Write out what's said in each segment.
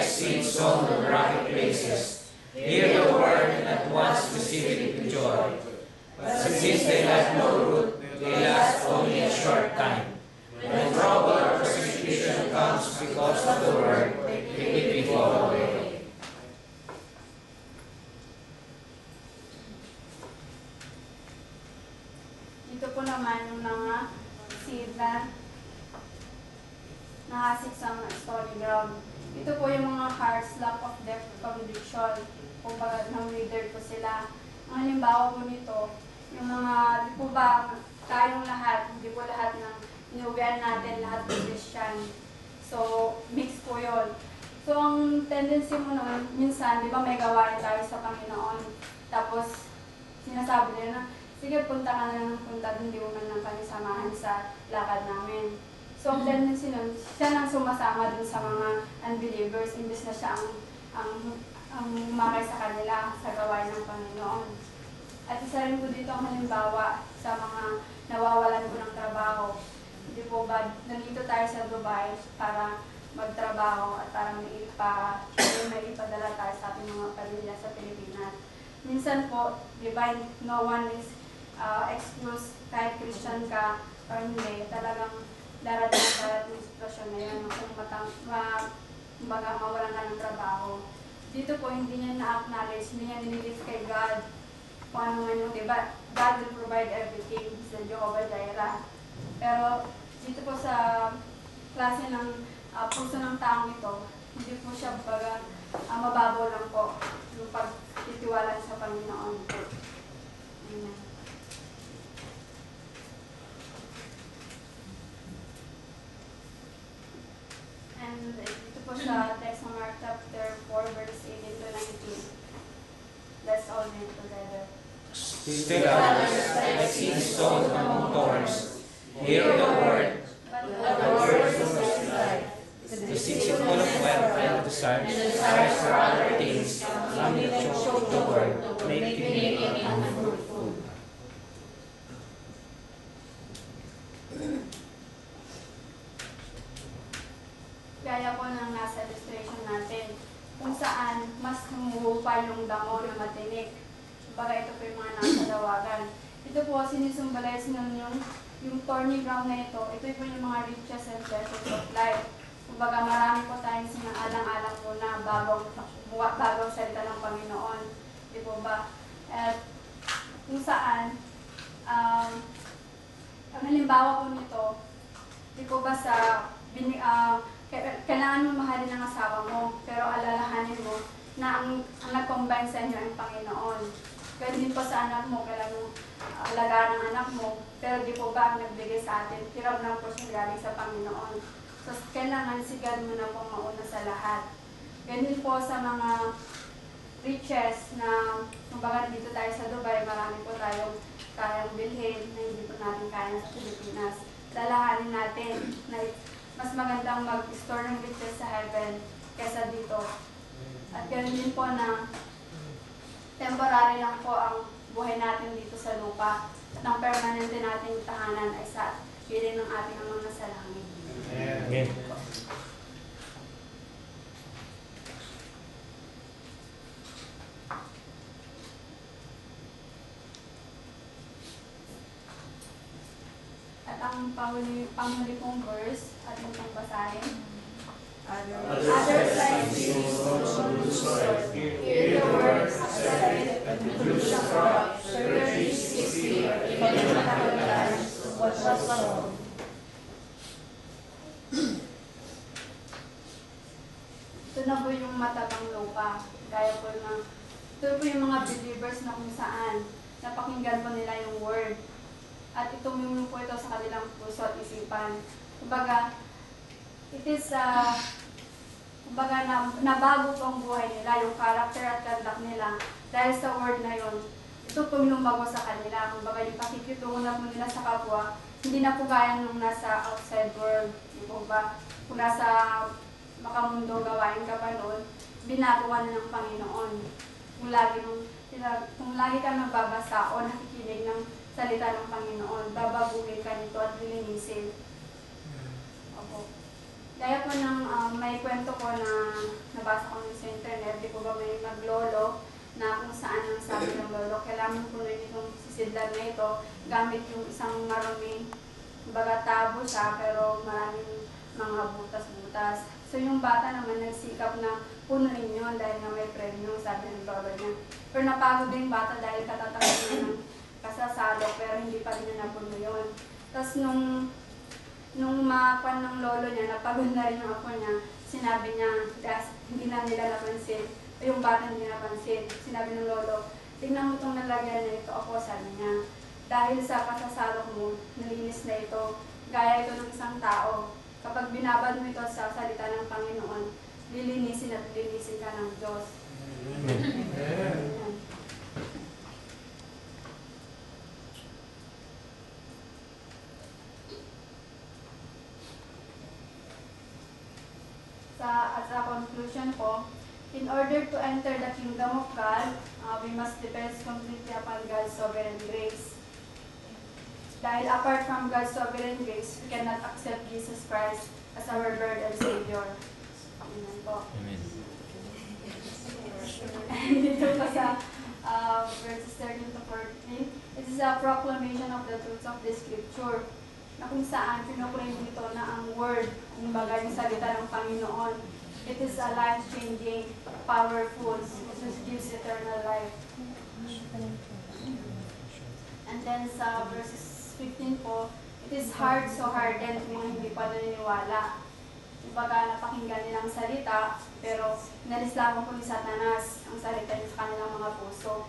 sing song of rocky praises. Hear the word and at once receive it with joy. But since they have no root, they last only a short time. When trouble or persecution comes because of the word, they quickly fall away. Dito po naman yung mga seed na nakasik sa stony ground. Ito po yung mga hearts, lack of depth conviction. Kung baga, nang-leader po sila. Ang halimbawa po nito, yung mga, di po ba, tayong lahat, hindi po lahat ng inuwian natin, lahat ng Christian. So, mix po yun. So, ang tendency mo noon, minsan, di ba may gawain tayo sa Panginoon. Tapos, sinasabi nila na, sige, punta ka na ng punta, hindi mo man lang kami samahan sa lakad namin. So, ang tendency nun, siya nang sumasama dun sa mga unbelievers, imbes na siya ang umakay sa kanila sa gawain ng Panginoon. At isa rin po dito ang halimbawa sa mga nawawalan po ng trabaho. Hindi po ba, nandito tayo sa Dubai para magtrabaho at para may ipadala tayo sa ating mga pamilya sa Pilipinas. Minsan po, di ba, no one is excuse kahit Christian ka o hindi, talagang darating yung sitwasyon na yun, kung mawalan ka ng trabaho. Dito po, hindi niya na-acknowledge, hindi niya nililis kay God. Kung ano man yung, diba, God will provide everything sa Jehovah Jireh. Pero dito po sa klase ng puso ng taong ito, hindi po siya baga mababaw lang po yung pagtitiwala sa Panginoon. Amen. And ito po sa text ng Mark chapter 4 verse 18 to 19. Let's all read together. Still others, like seed sown among thorns, hear the word, but the word is not life. The seeds are full of wealth and desires for other things, and the choke the word, making it unfruitful. Gaya po ng nasa illustration natin, kung saan mas humuhupa yung damo na matinik. Baga ito po yung mga nasa dawagan. Ito po, sinisumbalize nun yung thorny ground na ito po yung mga riches and pleasures of life. Kumbaga marami po tayong sinaalang-alang po na bagong salita ng Panginoon. Di po ba? At kung saan, ang halimbawa po nito, di po ba sa kailangan mo mahalin ang asawa mo, pero alalahanin mo na ang nag-combine sa inyo ang Panginoon. Kaya din po sa anak mo, kailangan mo alagaan ang anak mo, pero di po ba ang nagbigay sa atin, hirap lang po siya galing sa Panginoon. So, kailangan si God mo na pong mauna sa lahat. Ganun po sa mga riches na, kumbaga dito tayo sa Dubai, marami po tayong kayang bilhin na hindi po natin kaya sa Pilipinas. Lalahanin natin na mas magandang mag-store ng riches sa heaven kesa dito. At ganoon din po na temporary lang po ang buhay natin dito sa lupa. At ang permanente nating tahanan ay sa piling ng ating mga nasa langit. Amen. At ang panghuli kong verse at itong basahin. Others like seeds on good soil, hear the word, accept it, and produce a crop, 30, 60, or even 100 times what was sown. Ito na po yung matabang lupa. Gaya po na, ito po yung mga believers na kung saan napakinggan po nila yung word. At tumulong po ito sa kanilang puso at isipan. Kumbaga, it is, kumbaga, nabago po ang buhay nila, yung character at conduct nila. Dahil sa word na yun, ito po yung lumago sa kanila. Kumbaga, yung pakikitungo na po nila sa kapwa, hindi na po gaya nung nasa outside world. Yung ba, kung nasa makamundo gawain ka pa noon, binagawa na ng Panginoon. Kung lagi ka nagbabasa o nakikinig ng salita ng Panginoon, babaguhin ka nito at lilinisin. Opo. Gaya po ng may kwento ko na nabasa ko sa internet, di po ba may maglolo na kung saan ang sabi ng lolo, kailangan po na itong sisidlan na ito gamit yung isang maruming baga tabo siya pero maraming mga butas-butas. So yung bata naman nagsikap na punuin yun dahil nga may premyo, sabi ng lolo niya. Pero napagod yung bata dahil katatapos niya ng kasasalo pero hindi pa rin niya napuno yun. Tapos nung makuan ng lolo niya, napagod na rin yung apo niya, sinabi niya, hindi na nila napansin, yung bata hindi napansin. Sinabi ng lolo, tingnan mo itong nalagyan na ito, ako, sabi niya. Dahil sa kasasalok mo, nalinis na ito, gaya ito ng isang tao. Kapag binabad mo ito sa salita ng Panginoon, lilinisin at lilinisin ka ng Diyos. Amen. As a conclusion po, in order to enter the kingdom of God, we must depend completely upon God's sovereign grace. Dahil apart from God's sovereign grace, we cannot accept Jesus Christ as our Lord and Savior. Amen po. Amen. Dito po sa verses 13 to 14, it is a proclamation of the truths of the Scripture na kung saan pinoclaim dito na ang word, ang bagay ng salita ng Panginoon, it is a life-changing, powerful, which gives eternal life. And then sa verses 15 po, it is hard, so hardened kung mga hindi pa naniniwala. Kumbaga, napakinggan nilang salita, pero nalis lamang po ni Satanas ang salita niya sa kanilang mga puso.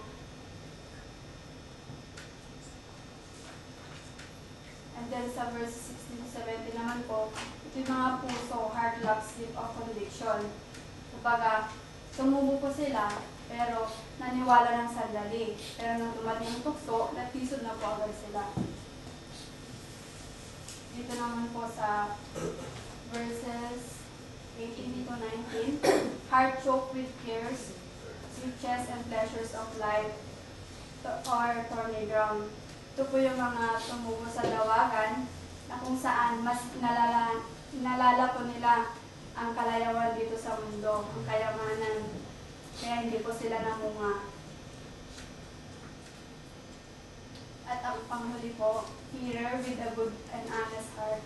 And then sa verse 16 to 17 naman po, ito yung mga puso, heart lock slip of conviction. Kumbaga, tumubo po sila, pero naniwala ng sandali. Pero nung dumating ang tukso, natisod na po agad sila. Dito naman po sa verses 18 to 19, heart choked with cares, riches and pleasures of life, or thorny ground. Ito po yung mga tumubo sa dawagan na kung saan mas nalala po nila ang kalayawan dito sa mundo, ang kayamanan, kaya hindi po sila namunga. At ang panghuli po, hearer with a good and honest heart.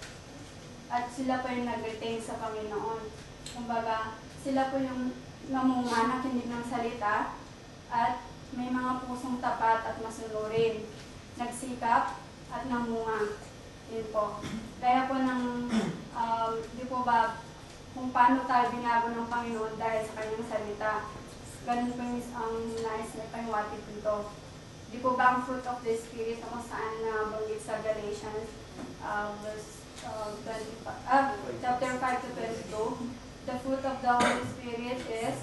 At sila po yung nag-retain sa Panginoon. Kumbaga, sila po yung namunga, nakinig ng salita, at may mga pusong tapat at masunurin. Nagsikap at namunga. Yun po. Kaya po di po ba, kung paano tayo binago ng Panginoon dahil sa kanyang salita. Ganun po yung nais na pangwatid dito. Di po ba ang fruit of the Spirit na kung saan nabanggit sa Galatians chapter 5 to 22. The fruit of the Holy Spirit is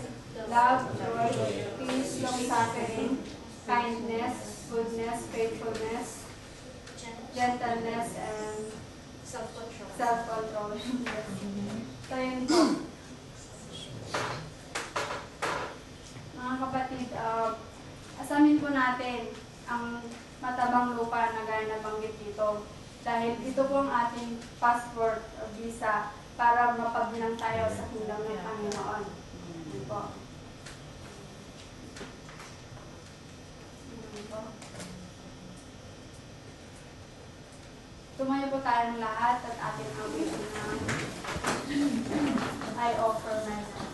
love, joy, peace, long-suffering, kindness, goodness, faithfulness, gentleness, and self-control. So yun po. Mga kapatid, asamin po natin ang matabang lupa na gaya na banggit dito. Dahil ito po ang ating passport o visa para mapagbilang tayo sa kingdom ng Panginoon. Yun po. Tumayo po tayong lahat at ating awitin na I offer myself.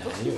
Layo.